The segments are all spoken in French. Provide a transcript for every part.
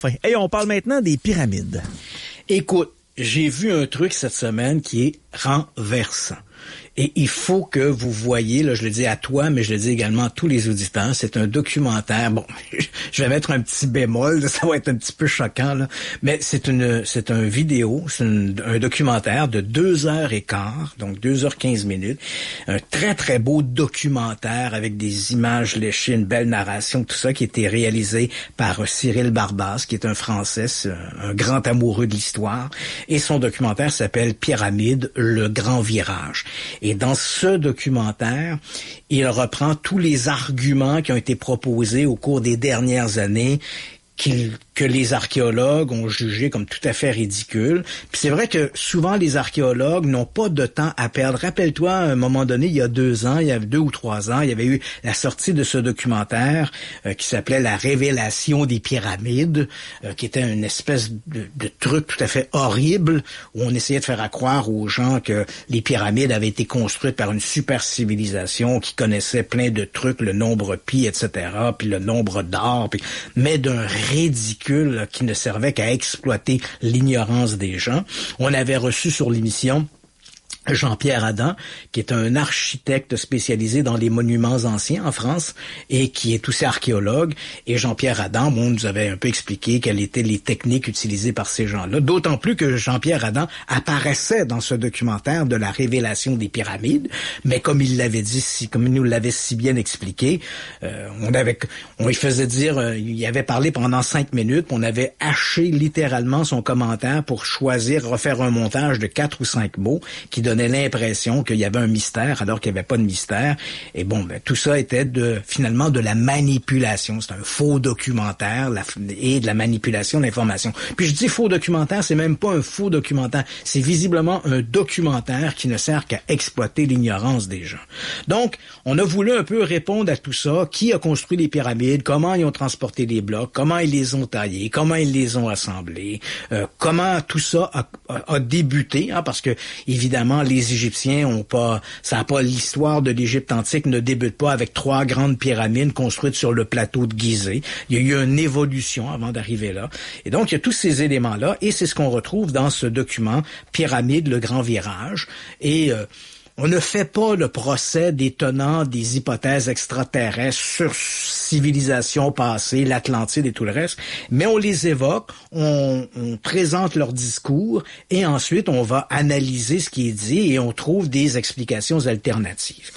Enfin, hey, on parle maintenant des pyramides. Écoute, j'ai vu un truc cette semaine qui est renversant. Et il faut que vous voyez, là, je le dis à toi, mais je le dis également à tous les auditeurs, c'est un documentaire. Bon, je vais mettre un petit bémol, là, ça va être un petit peu choquant, là, mais c'est un vidéo, c'est un documentaire de 2h15, donc 2h15 minutes. Un très, très beau documentaire avec des images léchées, une belle narration, tout ça, qui a été réalisé par Cyril Barbas, qui est un Français, un grand amoureux de l'histoire. Et son documentaire s'appelle Pyramide, le grand virage. Et dans ce documentaire, il reprend tous les arguments qui ont été proposés au cours des dernières années que les archéologues ont jugé comme tout à fait ridicule. Puis c'est vrai que souvent les archéologues n'ont pas de temps à perdre. Rappelle-toi, à un moment donné, il y a 2 ans, il y avait 2 ou 3 ans, il y avait eu la sortie de ce documentaire qui s'appelait La révélation des pyramides, qui était une espèce de truc tout à fait horrible où on essayait de faire croire aux gens que les pyramides avaient été construites par une super civilisation qui connaissait plein de trucs, le nombre pi, etc., puis le nombre d'or, puis mais d'un ridicule qui ne servait qu'à exploiter l'ignorance des gens. On avait reçu sur l'émission Jean-Pierre Adam, qui est un architecte spécialisé dans les monuments anciens en France et qui est aussi archéologue. Et Jean-Pierre Adam, nous avait un peu expliqué quelles étaient les techniques utilisées par ces gens-là. D'autant plus que Jean-Pierre Adam apparaissait dans ce documentaire de la révélation des pyramides. Mais comme il l'avait dit, comme il nous l'avait si bien expliqué, on lui faisait dire, il avait parlé pendant 5 minutes, on avait haché littéralement son commentaire pour refaire un montage de 4 ou 5 mots qui donnait l'impression qu'il y avait un mystère alors qu'il n'y avait pas de mystère. Et bon, tout ça était finalement de la manipulation. C'est un faux documentaire et de la manipulation de l'information. Puis je dis faux documentaire, c'est même pas un faux documentaire. C'est visiblement un documentaire qui ne sert qu'à exploiter l'ignorance des gens. Donc, on a voulu un peu répondre à tout ça. Qui a construit les pyramides? Comment ils ont transporté les blocs? Comment ils les ont taillés? Comment ils les ont assemblés? Comment tout ça a débuté? Parce que, évidemment, les Égyptiens l'histoire de l'Égypte antique ne débute pas avec 3 grandes pyramides construites sur le plateau de Gizeh. Il y a eu une évolution avant d'arriver là. Et donc, il y a tous ces éléments-là, et c'est ce qu'on retrouve dans ce document, Pyramide, le grand virage. Et on ne fait pas le procès des tenants des hypothèses extraterrestres sur civilisation passée, l'Atlantide et tout le reste, mais on les évoque, on présente leur discours et ensuite on va analyser ce qui est dit et on trouve des explications alternatives.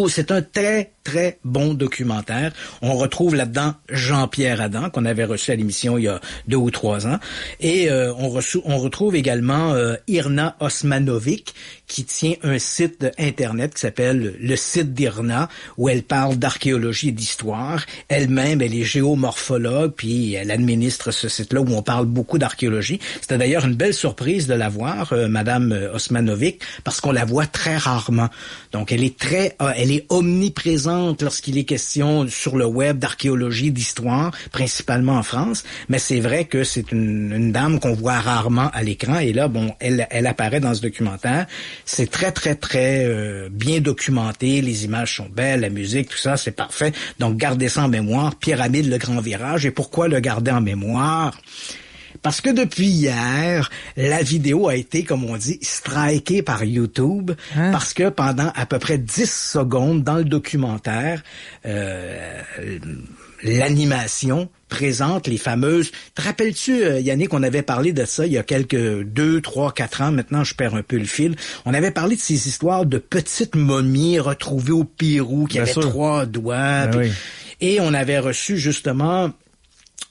C'est un très, très bon documentaire. On retrouve là-dedans Jean-Pierre Adam, qu'on avait reçu à l'émission il y a 2 ou 3 ans. Et on retrouve également Irna Osmanovic, qui tient un site Internet qui s'appelle le site d'Irna, où elle parle d'archéologie et d'histoire. Elle-même, elle est géomorphologue, puis elle administre ce site-là où on parle beaucoup d'archéologie. C'était d'ailleurs une belle surprise de la voir, Madame Osmanovic, parce qu'on la voit très rarement. Donc, elle est omniprésente lorsqu'il est question sur le web d'archéologie, d'histoire, principalement en France. Mais c'est vrai que c'est une dame qu'on voit rarement à l'écran. Et là, elle apparaît dans ce documentaire. C'est très, très, très bien documenté. Les images sont belles, la musique, tout ça, c'est parfait. Donc, gardez ça en mémoire. Pyramide, le grand virage. Et pourquoi le garder en mémoire? Parce que depuis hier, la vidéo a été, comme on dit, strikée par YouTube, parce que pendant à peu près 10 secondes dans le documentaire, l'animation présente les fameuses... Te rappelles-tu, Yannick, on avait parlé de ça il y a quelques 2, 3, 4 ans, maintenant je perds un peu le fil. On avait parlé de ces histoires de petites momies retrouvées au Pérou qui avaient 3 doigts. Oui. Et on avait reçu justement...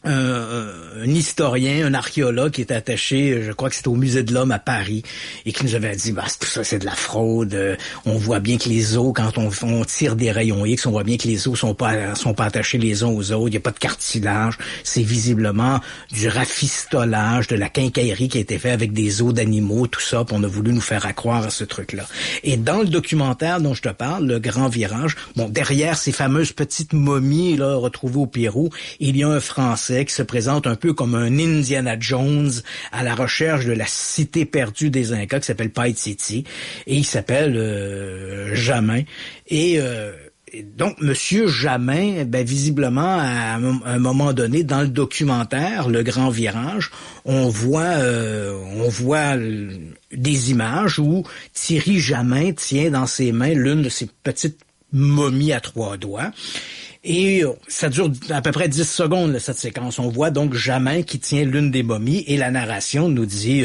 un historien, un archéologue qui était attaché, je crois que c'était au Musée de l'Homme à Paris, et qui nous avait dit, tout ça c'est de la fraude, on voit bien que les os, quand on tire des rayons X, on voit bien que les os sont pas attachés les uns aux autres, il n'y a pas de cartilage, c'est visiblement du rafistolage, de la quincaillerie qui a été fait avec des os d'animaux, tout ça, puis on a voulu nous faire accroire à ce truc-là. Et dans le documentaire dont je te parle, Le Grand Virage, derrière ces fameuses petites momies là retrouvées au Pérou, il y a un Français qui se présente un peu comme un Indiana Jones à la recherche de la cité perdue des Incas qui s'appelle Paititi et il s'appelle Jamin et donc, Monsieur Jamin, visiblement, à un moment donné, dans le documentaire, Le Grand Virage, on voit des images où Thierry Jamin tient dans ses mains l'une de ses petites momies à 3 doigts. Et ça dure à peu près 10 secondes, là, cette séquence. On voit donc Jamin qui tient l'une des momies et la narration nous dit...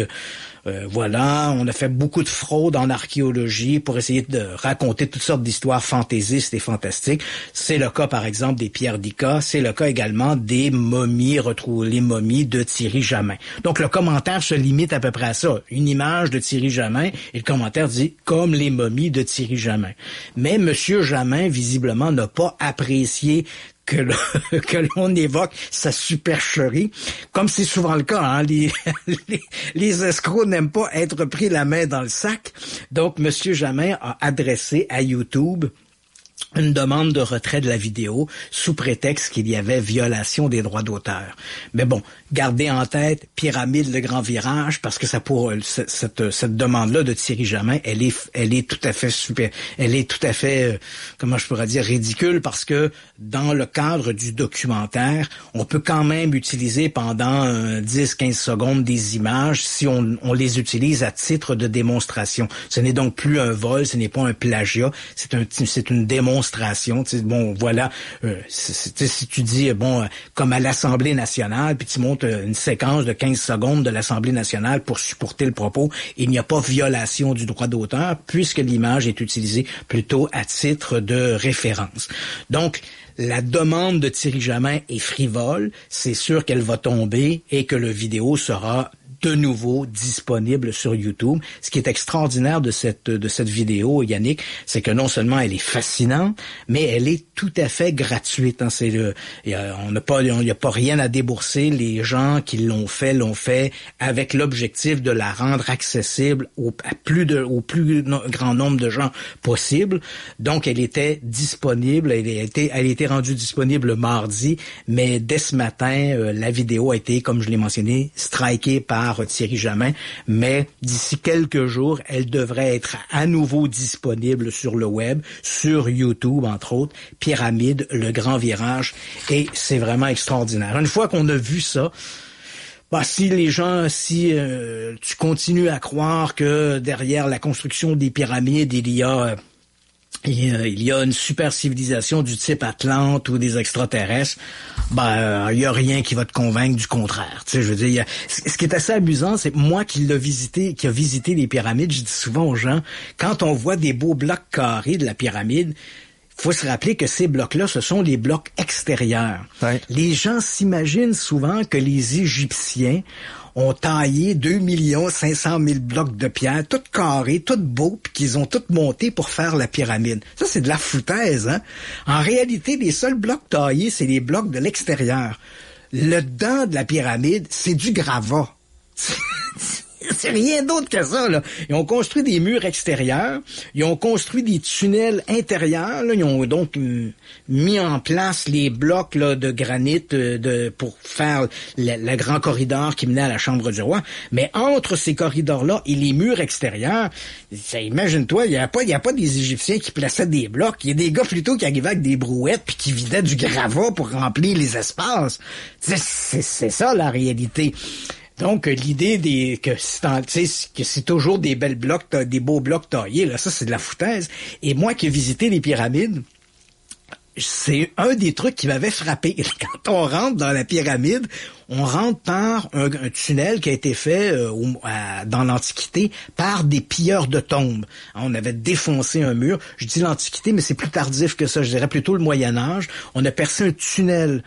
voilà, on a fait beaucoup de fraude en archéologie pour essayer de raconter toutes sortes d'histoires fantaisistes et fantastiques. C'est le cas, par exemple, des pierres d'Ica. C'est le cas également des momies, les momies de Thierry Jamin. Donc, le commentaire se limite à peu près à ça. Une image de Thierry Jamin et le commentaire dit « comme les momies de Thierry Jamin ». Mais Monsieur Jamin, visiblement, n'a pas apprécié que l'on évoque sa supercherie, comme c'est souvent le cas, hein, les escrocs n'aiment pas être pris la main dans le sac. Donc, Monsieur Jamin a adressé à YouTube une demande de retrait de la vidéo sous prétexte qu'il y avait violation des droits d'auteur. Mais bon, gardez en tête Pyramide, Le Grand Virage, parce que ça cette demande-là de Thierry Jamin, elle est tout à fait super, elle est tout à fait, comment je pourrais dire, ridicule, parce que dans le cadre du documentaire, on peut quand même utiliser pendant 10-15 secondes des images si on les utilise à titre de démonstration. Ce n'est donc plus un vol, ce n'est pas un plagiat, c'est une démonstration. Bon, voilà, si tu dis, bon, comme à l'Assemblée nationale, puis tu montes une séquence de 15 secondes de l'Assemblée nationale pour supporter le propos, il n'y a pas violation du droit d'auteur puisque l'image est utilisée plutôt à titre de référence. Donc, la demande de Thierry Jamin est frivole, c'est sûr qu'elle va tomber et que le vidéo sera de nouveau disponible sur YouTube. Ce qui est extraordinaire de cette vidéo, Yannick, c'est que non seulement elle est fascinante, mais elle est tout à fait gratuite. Hein. Il n'y a pas rien à débourser. Les gens qui l'ont fait avec l'objectif de la rendre accessible au plus grand nombre de gens possible. Donc, elle était disponible. Elle a été rendue disponible mardi, mais dès ce matin, la vidéo a été, comme je l'ai mentionné, strikée par Thierry Jamin, mais d'ici quelques jours, elle devrait être à nouveau disponible sur le web, sur YouTube, entre autres, Pyramide, Le Grand Virage, et c'est vraiment extraordinaire. Une fois qu'on a vu ça, si tu continues à croire que derrière la construction des pyramides, il y a une super civilisation du type Atlante ou des extraterrestres, il y a rien qui va te convaincre du contraire. Tu sais, je veux dire, ce qui est assez amusant, c'est moi qui a visité les pyramides, je dis souvent aux gens, quand on voit des beaux blocs carrés de la pyramide, faut se rappeler que ces blocs-là, ce sont les blocs extérieurs. Ouais. Les gens s'imaginent souvent que les Égyptiens ont taillé 2 500 000 blocs de pierre, tout carrés, tout beaux, puis qu'ils ont tout monté pour faire la pyramide. Ça, c'est de la foutaise, hein? En réalité, les seuls blocs taillés, c'est les blocs de l'extérieur. Le dedans de la pyramide, c'est du gravat. C'est rien d'autre que ça, là. Ils ont construit des murs extérieurs, ils ont construit des tunnels intérieurs, là. Ils ont donc mis en place les blocs là, de granit pour faire le grand corridor qui menait à la chambre du roi. Mais entre ces corridors-là et les murs extérieurs, imagine-toi, il y a pas des Égyptiens qui plaçaient des blocs. Il y a des gars plutôt qui arrivaient avec des brouettes puis qui vidaient du gravat pour remplir les espaces. C'est ça, la réalité. Donc, l'idée que c'est toujours des belles blocs, des beaux blocs taillés, là, ça, c'est de la foutaise. Et moi qui ai visité les pyramides, c'est un des trucs qui m'avait frappé. Quand on rentre dans la pyramide, on rentre par un tunnel qui a été fait dans l'Antiquité par des pilleurs de tombes. On avait défoncé un mur. Je dis l'Antiquité, mais c'est plus tardif que ça. Je dirais plutôt le Moyen-Âge. On a percé un tunnel.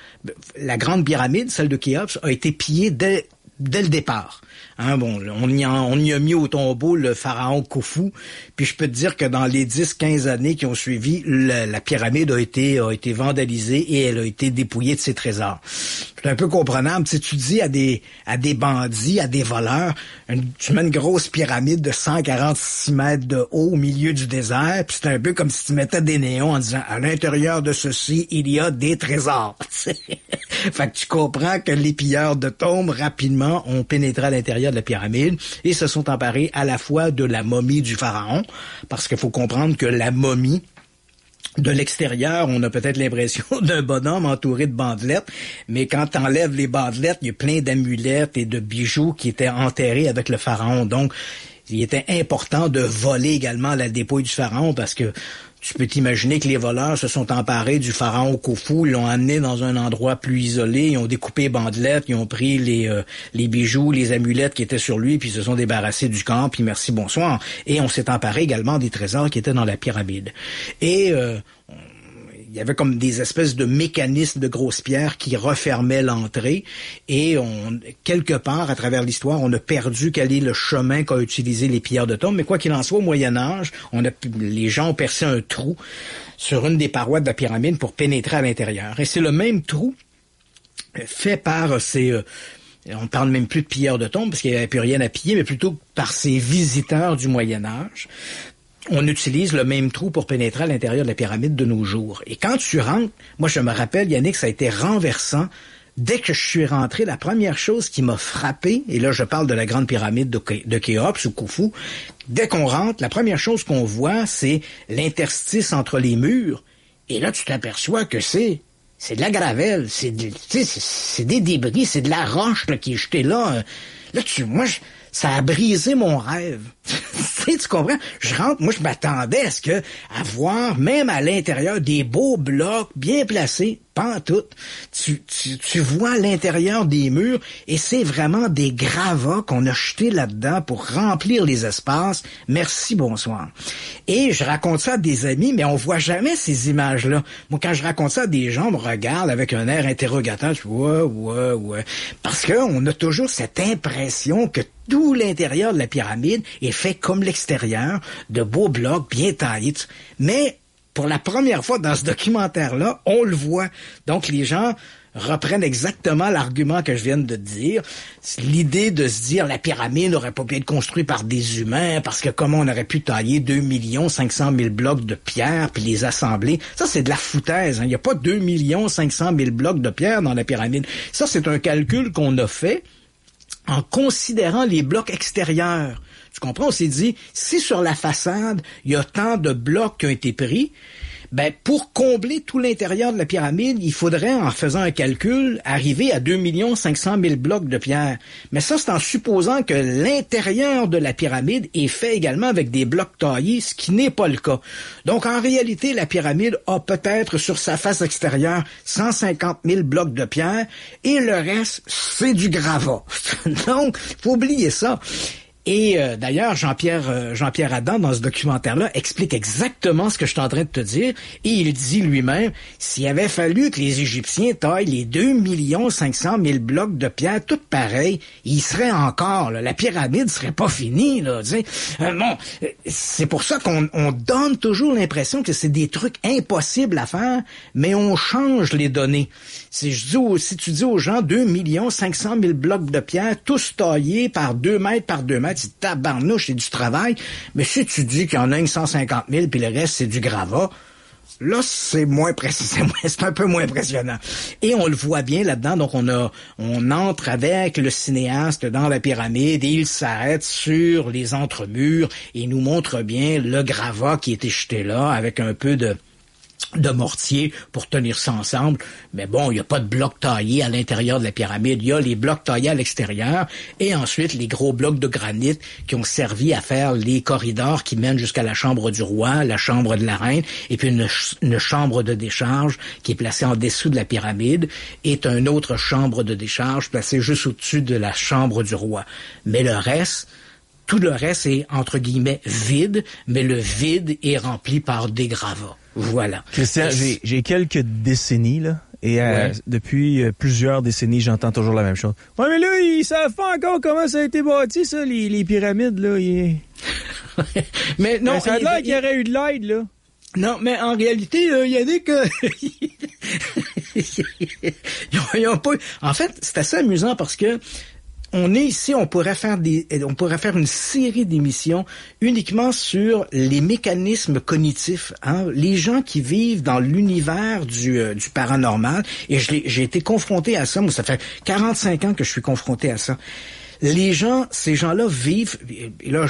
La grande pyramide, celle de Khéops, a été pillée dès le départ. Hein, bon, on y a mis au tombeau le pharaon Khufu, puis je peux te dire que dans les 10-15 années qui ont suivi, la pyramide a été vandalisée et elle a été dépouillée de ses trésors. C'est un peu comprenable. Tu dis à des bandits, à des voleurs, tu mets une grosse pyramide de 146 mètres de haut au milieu du désert, puis c'est un peu comme si tu mettais des néons en disant, à l'intérieur de ceci, il y a des trésors. Fait que tu comprends que les pilleurs de tombes, rapidement, ont pénétré à l'intérieur de la pyramide et se sont emparés à la fois de la momie du pharaon, parce qu'il faut comprendre que la momie De l'extérieur, on a peut-être l'impression d'un bonhomme entouré de bandelettes, mais quand t'enlèves les bandelettes, il y a plein d'amulettes et de bijoux qui étaient enterrés avec le pharaon. Donc, il était important de voler également la dépouille du pharaon parce que tu peux t'imaginer que les voleurs se sont emparés du pharaon Khufu, ils l'ont amené dans un endroit plus isolé, ils ont découpé les bandelettes, ils ont pris les bijoux, les amulettes qui étaient sur lui, puis ils se sont débarrassés du camp, puis merci, bonsoir. Et on s'est emparé également des trésors qui étaient dans la pyramide. Et il y avait comme des espèces de mécanismes de grosses pierres qui refermaient l'entrée et quelque part, à travers l'histoire, on a perdu quel est le chemin qu'a utilisé les pilleurs de tombes. Mais quoi qu'il en soit, au Moyen-Âge, les gens ont percé un trou sur une des parois de la pyramide pour pénétrer à l'intérieur. Et c'est le même trou fait par on parle même plus de pilleurs de tombes parce qu'il n'y avait plus rien à piller, mais plutôt par ces visiteurs du Moyen-Âge. On utilise le même trou pour pénétrer à l'intérieur de la pyramide de nos jours. Et quand tu rentres, moi je me rappelle, Yannick, ça a été renversant. Dès que je suis rentré, la première chose qui m'a frappé, et là je parle de la grande pyramide de Khéops ou Khufu, dès qu'on rentre, la première chose qu'on voit, c'est l'interstice entre les murs. Et là tu t'aperçois que c'est de la gravelle, c'est des débris, c'est de la roche là, qui est jetée là. Là, ça a brisé mon rêve. Tu comprends? Je rentre, moi je m'attendais à voir, même à l'intérieur, des beaux blocs bien placés, pas en tout. Tu vois l'intérieur des murs et c'est vraiment des gravats qu'on a jetés là-dedans pour remplir les espaces. Merci, bonsoir. Et je raconte ça à des amis, mais on voit jamais ces images-là. Moi, quand je raconte ça à des gens, on me regarde avec un air interrogateur. Je dis, ouais. Parce qu'on a toujours cette impression que tout l'intérieur de la pyramide est fait comme l'extérieur, de beaux blocs bien taillés. Mais pour la première fois dans ce documentaire-là, on le voit. Donc les gens reprennent exactement l'argument que je viens de dire. L'idée de se dire la pyramide n'aurait pas pu être construite par des humains parce que comment on aurait pu tailler 2 500 000 blocs de pierre puis les assembler. Ça, c'est de la foutaise. Il n'y a pas 2 500 000 blocs de pierre dans la pyramide. Ça, c'est un calcul qu'on a fait en considérant les blocs extérieurs. Tu comprends? On s'est dit, si sur la façade, il y a tant de blocs qui ont été pris, ben, pour combler tout l'intérieur de la pyramide, il faudrait, en faisant un calcul, arriver à 2 500 000 blocs de pierre. Mais ça, c'est en supposant que l'intérieur de la pyramide est fait également avec des blocs taillés, ce qui n'est pas le cas. Donc, en réalité, la pyramide a peut-être sur sa face extérieure 150 000 blocs de pierre et le reste, c'est du gravat. Donc, faut oublier ça. Et d'ailleurs, Jean-Pierre Adam, dans ce documentaire-là, explique exactement ce que je suis en train de te dire. Et il dit lui-même, s'il avait fallu que les Égyptiens taillent les 2 500 000 blocs de pierre, tout pareil, ils seraient encore, là, la pyramide serait pas finie. Là, c'est pour ça qu'on donne toujours l'impression que c'est des trucs impossibles à faire, mais on change les données. Si tu dis aux gens 2 500 000 blocs de pierre, tous taillés par 2 mètres par 2 mètres, c'est tabarnouche, c'est du travail. Mais si tu dis qu'il y en a 150 000 puis le reste, c'est du gravat, là, c'est moins précis, c'est un peu moins impressionnant. Et on le voit bien là-dedans, donc on entre avec le cinéaste dans la pyramide et il s'arrête sur les entremurs et nous montre bien le gravat qui était jeté là avec un peu de mortier pour tenir ça ensemble. Mais bon, il n'y a pas de blocs taillés à l'intérieur de la pyramide. Il y a les blocs taillés à l'extérieur et ensuite les gros blocs de granit qui ont servi à faire les corridors qui mènent jusqu'à la chambre du roi, la chambre de la reine et puis une chambre de décharge qui est placée en dessous de la pyramide et une autre chambre de décharge placée juste au-dessus de la chambre du roi. Mais tout le reste est entre guillemets vide, mais le vide est rempli par des gravats. Voilà. Christian, j'ai quelques décennies, là, et depuis plusieurs décennies, j'entends toujours la même chose. Ouais, mais là, ils savent pas encore comment ça a été bâti, ça, les pyramides, là. Mais non, ça a l'air qu'il y aurait eu de l'aide, là. Non, mais en réalité, il y a des que... ils ont pas... En fait, c'est assez amusant parce que on est ici, on pourrait faire une série d'émissions uniquement sur les mécanismes cognitifs, hein, les gens qui vivent dans l'univers du paranormal. Et j'ai été confronté à ça. Moi, ça fait 45 ans que je suis confronté à ça. Ces gens-là vivent, et là,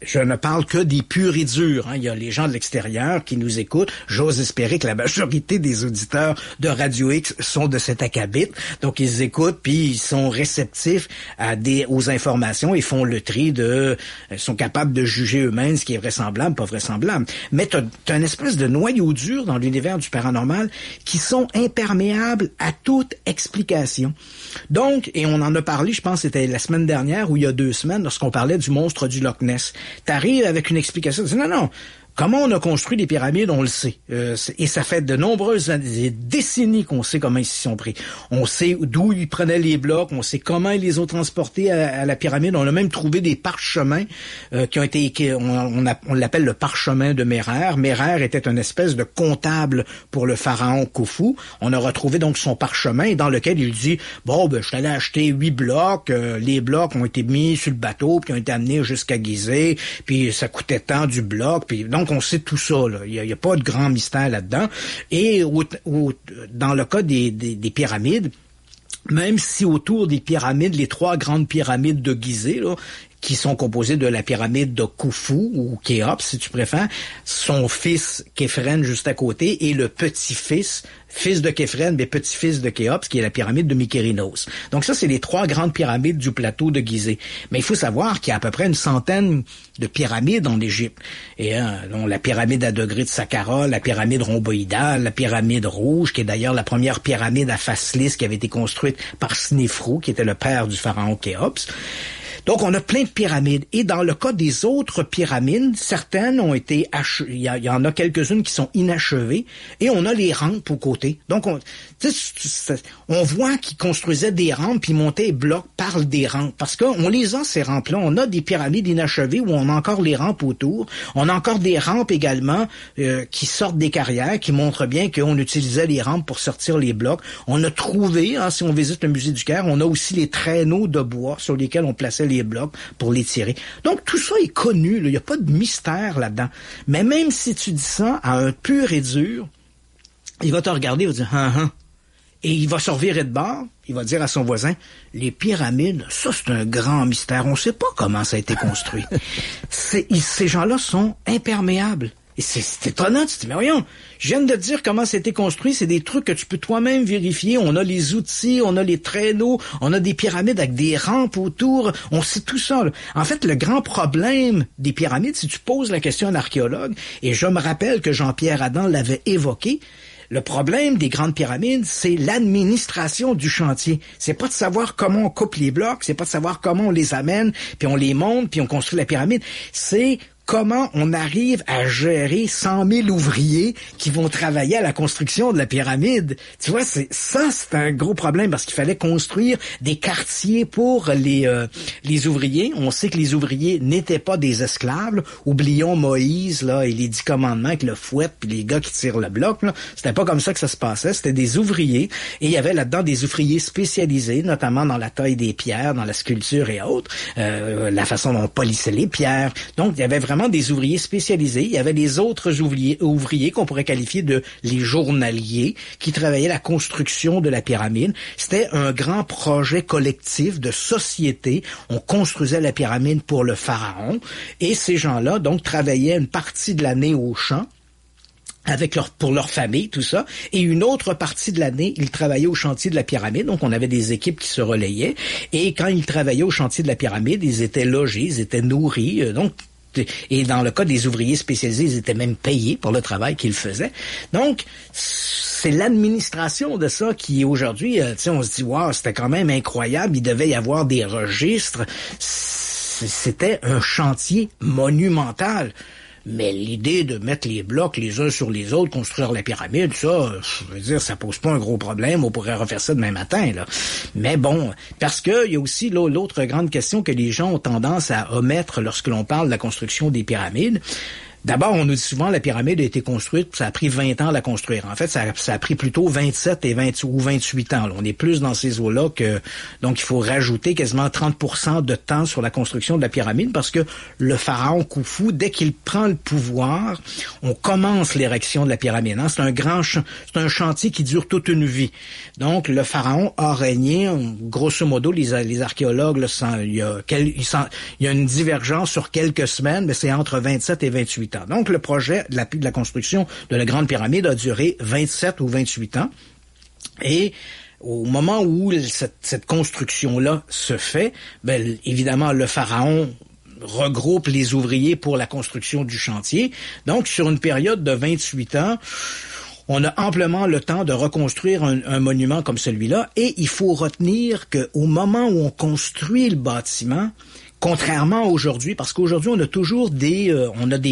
je ne parle que des purs et durs. Il y a les gens de l'extérieur qui nous écoutent. J'ose espérer que la majorité des auditeurs de Radio X sont de cet acabit. Donc, ils écoutent, puis ils sont réceptifs aux informations et font le tri sont capables de juger eux-mêmes ce qui est vraisemblable, pas vraisemblable. Mais t'as une espèce de noyau dur dans l'univers du paranormal qui sont imperméables à toute explication. Donc, et on en a parlé, je pense, c'était la semaine dernière ou il y a 2 semaines, lorsqu'on parlait du monstre du Loch Ness. T'arrives avec une explication, tu dis non, comment on a construit les pyramides, on le sait. Et ça fait de nombreuses années, des décennies qu'on sait comment ils s'y sont pris. On sait d'où ils prenaient les blocs, on sait comment ils les ont transportés à la pyramide. On a même trouvé des parchemins qui ont été... On l'appelle le parchemin de Mérer. Mérer était une espèce de comptable pour le pharaon Khufu. On a retrouvé donc son parchemin dans lequel il dit « Bon, je suis allé acheter 8 blocs. Les blocs ont été mis sur le bateau, puis ont été amenés jusqu'à Gizeh. Puis ça coûtait tant du bloc. » Puis donc, on sait tout ça, là. Il y a pas de grand mystère là-dedans. Et dans le cas des pyramides, même si autour des pyramides, les 3 grandes pyramides de Gizeh, là, qui sont composées de la pyramide de Khufu, ou Khéops, si tu préfères, son fils Khéphren juste à côté, et le petit-fils, fils de Khéphren, mais petit-fils de Khéops, qui est la pyramide de Mykérinos. Donc ça, c'est les 3 grandes pyramides du plateau de Gizeh. Mais il faut savoir qu'il y a à peu près une centaine de pyramides en Égypte. Et donc, la pyramide à degrés de Saqqara, la pyramide rhomboïdale, la pyramide rouge, qui est d'ailleurs la première pyramide à face lisse qui avait été construite par Snéfrou, qui était le père du pharaon Khéops. Donc, on a plein de pyramides. Et dans le cas des autres pyramides, certaines ont été il y en a quelques-unes qui sont inachevées, et on a les rampes aux côtés. Donc, on voit qu'ils construisaient des rampes, puis montaient les blocs par des rampes. Parce qu'on les a, ces rampes-là. On a des pyramides inachevées où on a encore les rampes autour. On a encore des rampes également qui sortent des carrières, qui montrent bien qu'on utilisait les rampes pour sortir les blocs. On a trouvé, si on visite le musée du Caire, on a aussi les traîneaux de bois sur lesquels on plaçait les blocs pour les tirer. Donc, tout ça est connu. Il n'y a pas de mystère là-dedans. Mais même si tu dis ça à un pur et dur, il va te regarder, il va dire « Et il va se revirer de bord, il va dire à son voisin, les pyramides, ça c'est un grand mystère, on ne sait pas comment ça a été construit. » Ces gens-là sont imperméables. Et c'est étonnant, tu te dis, mais voyons, je viens de te dire comment c'était construit, c'est des trucs que tu peux toi-même vérifier, on a les outils, on a les traîneaux, on a des pyramides avec des rampes autour, on sait tout ça, là. En fait, le grand problème des pyramides, si tu poses la question à un archéologue, et je me rappelle que Jean-Pierre Adam l'avait évoqué, le problème des grandes pyramides, c'est l'administration du chantier. C'est pas de savoir comment on coupe les blocs, c'est pas de savoir comment on les amène, puis on les monte, puis on construit la pyramide, c'est comment on arrive à gérer 100 000 ouvriers qui vont travailler à la construction de la pyramide. Tu vois, c'est un gros problème parce qu'il fallait construire des quartiers pour les ouvriers. On sait que les ouvriers n'étaient pas des esclaves. Là. Oublions Moïse là et les 10 commandements avec le fouet puis les gars qui tirent le bloc. Là. C'était pas comme ça que ça se passait. C'était des ouvriers et il y avait là-dedans des ouvriers spécialisés, notamment dans la taille des pierres, dans la sculpture et autres, la façon dont on polissait les pierres. Donc, il y avait vraiment des ouvriers spécialisés. Il y avait des autres ouvriers qu'on pourrait qualifier de les journaliers qui travaillaient la construction de la pyramide. C'était un grand projet collectif de société. On construisait la pyramide pour le pharaon et ces gens-là, donc, travaillaient une partie de l'année au champ pour leur famille, tout ça. Et une autre partie de l'année, ils travaillaient au chantier de la pyramide. Donc, on avait des équipes qui se relayaient. Et quand ils travaillaient au chantier de la pyramide, ils étaient logés, ils étaient nourris. Et dans le cas des ouvriers spécialisés, ils étaient même payés pour le travail qu'ils faisaient. Donc, c'est l'administration de ça qui, aujourd'hui, on se dit, wow, c'était quand même incroyable. Il devait y avoir des registres. C'était un chantier monumental. Mais l'idée de mettre les blocs les uns sur les autres, construire la pyramide, ça, je veux dire, ça pose pas un gros problème. On pourrait refaire ça demain matin, là. Mais bon, parce que il y a aussi l'autre grande question que les gens ont tendance à omettre lorsque l'on parle de la construction des pyramides. D'abord, on nous dit souvent la pyramide a été construite, ça a pris 20 ans à la construire. En fait, ça a pris plutôt 27 ou 28 ans. Là. On est plus dans ces eaux-là que... Donc, il faut rajouter quasiment 30% de temps sur la construction de la pyramide parce que le pharaon Khufu, dès qu'il prend le pouvoir, on commence l'érection de la pyramide. Hein? C'est un chantier qui dure toute une vie. Donc, le pharaon a régné, grosso modo, les archéologues, là, il y a une divergence sur quelques semaines, mais c'est entre 27 et 28 ans. Donc, le projet de la construction de la Grande Pyramide a duré 27 ou 28 ans. Et au moment où cette construction-là se fait, ben, évidemment, le pharaon regroupe les ouvriers pour la construction du chantier. Donc, sur une période de 28 ans, on a amplement le temps de reconstruire un monument comme celui-là. Et il faut retenir qu'au moment où on construit le bâtiment, contrairement à aujourd'hui, parce qu'aujourd'hui, on a toujours des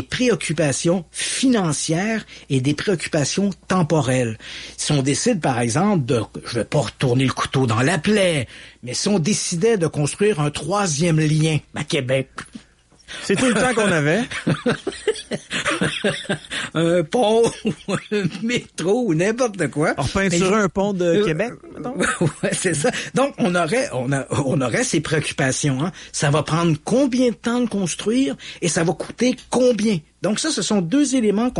préoccupations financières et des préoccupations temporelles. Si on décide, par exemple, je vais pas retourner le couteau dans la plaie, mais si on décidait de construire un 3e lien à Québec... C'est tout le temps qu'on avait. Un pont, un métro ou n'importe quoi. On repeinturait un pont de Québec, mettons. Ouais, c'est ça. Donc, on aurait ces préoccupations. Hein. Ça va prendre combien de temps de construire et ça va coûter combien? Donc ça, ce sont deux éléments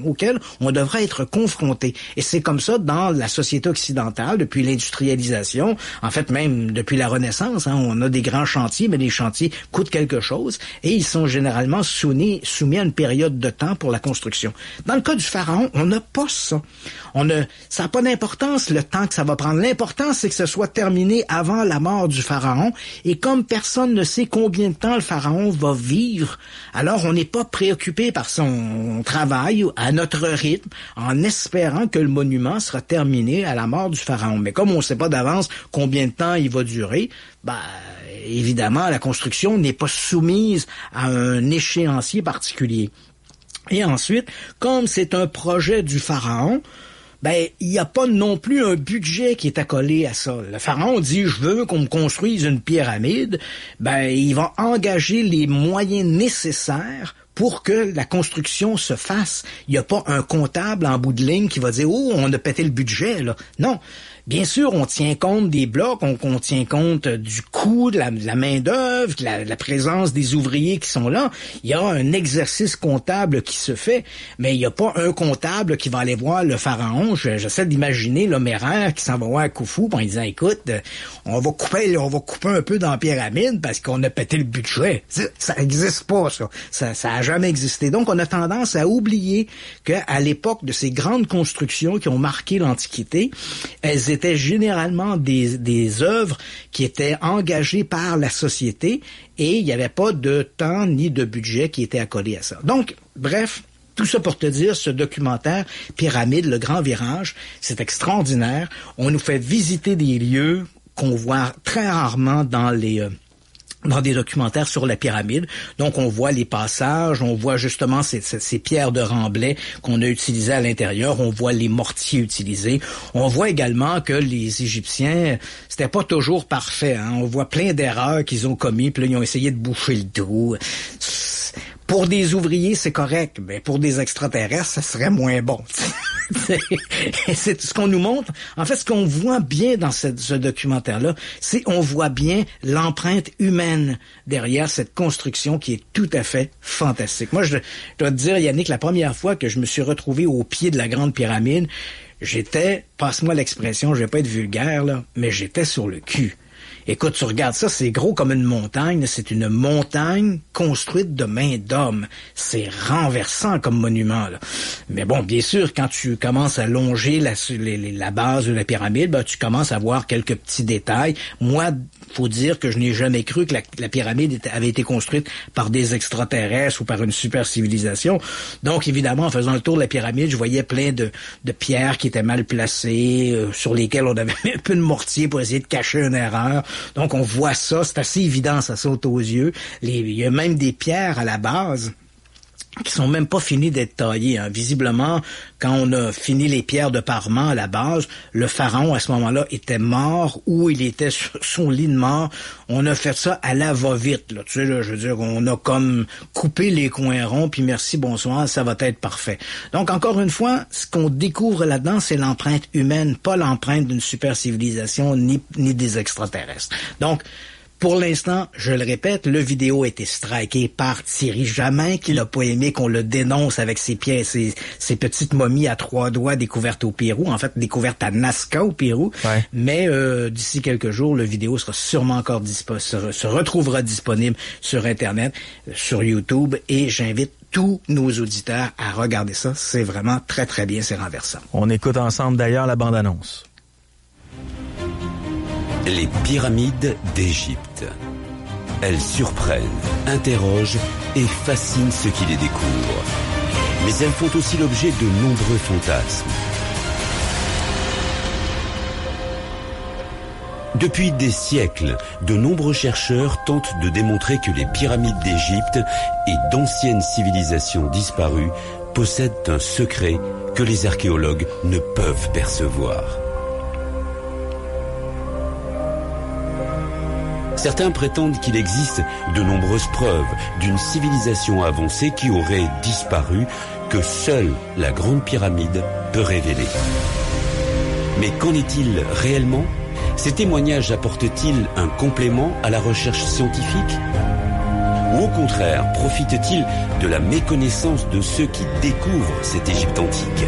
auxquels on devrait être confronté. Et c'est comme ça dans la société occidentale, depuis l'industrialisation, en fait même depuis la Renaissance, hein, on a des grands chantiers, mais les chantiers coûtent quelque chose et ils sont généralement soumis à une période de temps pour la construction. Dans le cas du pharaon, on n'a pas ça. Ça n'a pas d'importance le temps que ça va prendre. L'important, c'est que ce soit terminé avant la mort du pharaon. Et comme personne ne sait combien de temps le pharaon va vivre, alors on n'est pas préoccupé par son travail à notre rythme, en espérant que le monument sera terminé à la mort du pharaon. Mais comme on ne sait pas d'avance combien de temps il va durer, évidemment, la construction n'est pas soumise à un échéancier particulier. Et ensuite, comme c'est un projet du pharaon, il n'y a pas non plus un budget qui est accolé à ça. Le pharaon dit, je veux qu'on me construise une pyramide. Il va engager les moyens nécessaires pour que la construction se fasse. Il n'y a pas un comptable en bout de ligne qui va dire, oh, on a pété le budget, là. Non. Bien sûr, on tient compte des blocs, on tient compte du coût, de la main-d'œuvre, de la présence des ouvriers qui sont là. Il y a un exercice comptable qui se fait, mais il n'y a pas un comptable qui va aller voir le pharaon. J'essaie d'imaginer l'homéraire qui s'en va voir Khufu en disant, écoute, on va couper un peu dans la pyramide parce qu'on a pété le budget. Ça n'existe pas, ça. Ça a jamais existé. Donc, on a tendance à oublier qu'à l'époque de ces grandes constructions qui ont marqué l'Antiquité, elles étaient généralement des œuvres qui étaient engagées par la société et il n'y avait pas de temps ni de budget qui était accolé à ça. Donc, bref, tout ça pour te dire, ce documentaire Pyramide, le grand virage, c'est extraordinaire. On nous fait visiter des lieux qu'on voit très rarement dans des documentaires sur la pyramide. Donc, on voit les passages, on voit justement ces pierres de remblai qu'on a utilisées à l'intérieur, on voit les mortiers utilisés. On voit également que les Égyptiens, c'était pas toujours parfait. Hein? On voit plein d'erreurs qu'ils ont commis, puis là, ils ont essayé de boucher le trou. Pour des ouvriers, c'est correct, mais pour des extraterrestres, ça serait moins bon. C'est ce qu'on nous montre. En fait, ce qu'on voit bien dans ce documentaire-là, c'est on voit bien l'empreinte humaine derrière cette construction qui est tout à fait fantastique. Moi, je dois te dire, Yannick, la première fois que je me suis retrouvé au pied de la Grande Pyramide, passe-moi l'expression, je vais pas être vulgaire, là, mais j'étais sur le cul. Écoute, tu regardes ça, c'est gros comme une montagne. C'est une montagne construite de main d'homme. C'est renversant comme monument, là. Mais bon, bien sûr, quand tu commences à longer la base de la pyramide, tu commences à voir quelques petits détails. Moi, faut dire que je n'ai jamais cru que la pyramide avait été construite par des extraterrestres ou par une super civilisation. Donc, évidemment, en faisant le tour de la pyramide, je voyais plein de pierres qui étaient mal placées, sur lesquelles on avait mis un peu de mortier pour essayer de cacher une erreur. Donc, on voit ça, c'est assez évident, ça saute aux yeux. Il y a même des pierres à la base qui sont même pas finis d'être taillés. Hein. Visiblement, quand on a fini les pierres de parement à la base, le pharaon, à ce moment-là, était mort ou il était sur son lit de mort. On a fait ça à la va-vite. Là. Tu sais, là, je veux dire, on a comme coupé les coins ronds, puis merci, bonsoir, ça va être parfait. Donc, encore une fois, ce qu'on découvre là-dedans, c'est l'empreinte humaine, pas l'empreinte d'une super civilisation ni des extraterrestres. Donc, pour l'instant, je le répète, le vidéo a été striké par Thierry Jamin, qui n'a pas aimé qu'on le dénonce avec ses pièces, ses petites momies à 3 doigts découvertes au Pérou, en fait découvertes à Nazca au Pérou. Ouais. Mais d'ici quelques jours, le vidéo sera sûrement encore se retrouvera disponible sur Internet, sur YouTube, et j'invite tous nos auditeurs à regarder ça. C'est vraiment très très bien, c'est renversant. On écoute ensemble d'ailleurs la bande-annonce. Les pyramides d'Égypte. Elles surprennent, interrogent et fascinent ceux qui les découvrent. Mais elles font aussi l'objet de nombreux fantasmes. Depuis des siècles, de nombreux chercheurs tentent de démontrer que les pyramides d'Égypte et d'anciennes civilisations disparues possèdent un secret que les archéologues ne peuvent percevoir. Certains prétendent qu'il existe de nombreuses preuves d'une civilisation avancée qui aurait disparu, que seule la Grande Pyramide peut révéler. Mais qu'en est-il réellement ? Ces témoignages apportent-ils un complément à la recherche scientifique ? Ou au contraire, profitent-ils de la méconnaissance de ceux qui découvrent cette Égypte antique ?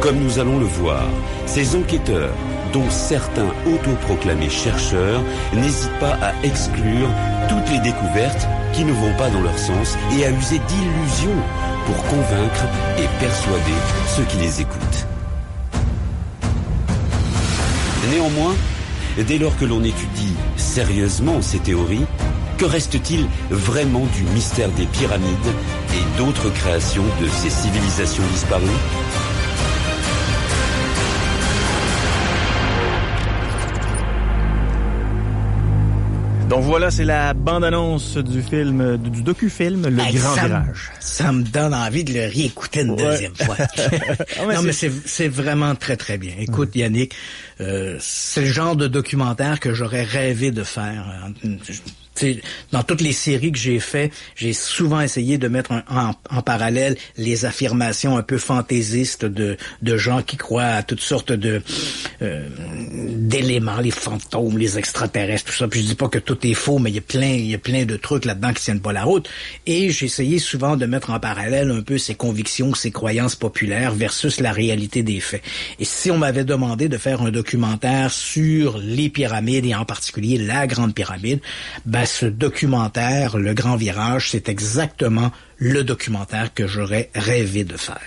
Comme nous allons le voir, ces enquêteurs, dont certains autoproclamés chercheurs, n'hésitent pas à exclure toutes les découvertes qui ne vont pas dans leur sens et à user d'illusions pour convaincre et persuader ceux qui les écoutent. Néanmoins, dès lors que l'on étudie sérieusement ces théories, que reste-t-il vraiment du mystère des pyramides et d'autres créations de ces civilisations disparues ? Donc voilà, c'est la bande-annonce du film, du docu-film Le Grand Virage. Ça me donne envie de le réécouter une deuxième fois. Non, mais c'est vraiment très, très bien. Écoute, Yannick, c'est le genre de documentaire que j'aurais rêvé de faire. Dans toutes les séries que j'ai fait, j'ai souvent essayé de mettre en parallèle les affirmations un peu fantaisistes de gens qui croient à toutes sortes d'éléments, les fantômes, les extraterrestres, tout ça. Puis je dis pas que tout est faux, mais il y a plein de trucs là-dedans qui tiennent pas la route. Et j'ai essayé souvent de mettre en parallèle un peu ces convictions, ces croyances populaires versus la réalité des faits. Et si on m'avait demandé de faire un documentaire sur les pyramides et en particulier la Grande Pyramide, ce documentaire, Le Grand Virage, c'est exactement le documentaire que j'aurais rêvé de faire.